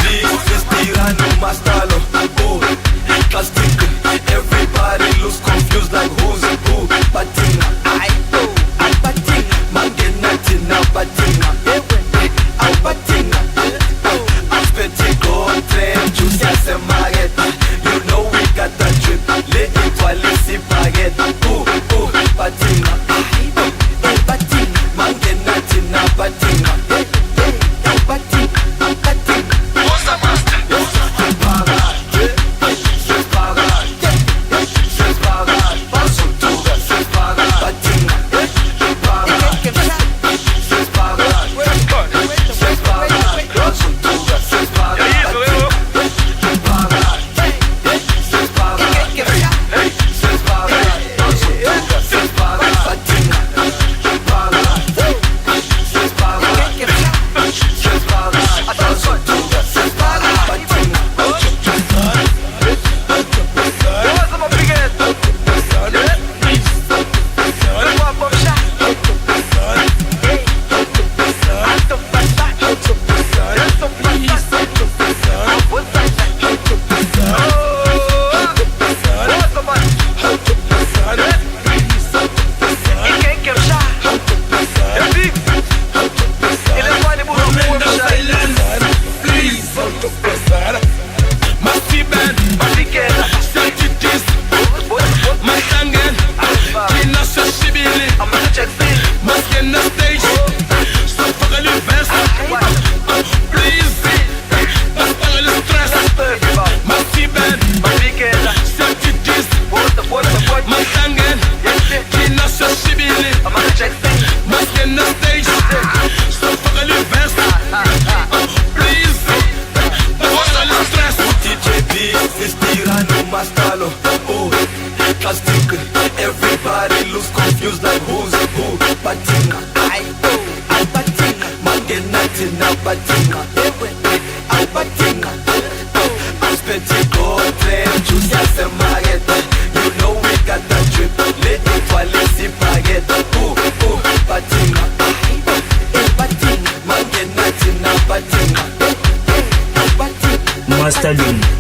DJ respira no mastalo. Oh, plastic. Everybody looks confused like who's who. Patina, I patina. Man get nothing now, patina. I patina. I'm spending gold train, juice as a maggot. You know we got that trip. Les étoiles si baguette. Patina, patina. Man get nothing now, patina. Everybody looks confused like who's who. Patina, I patina. Man get nothing now, patina. I patina. I'm spending gold train, juice as a maggot. You know we got that trip. Les étoiles si baguette. Patina, patina. Man get nothing now, patina. Master Lune.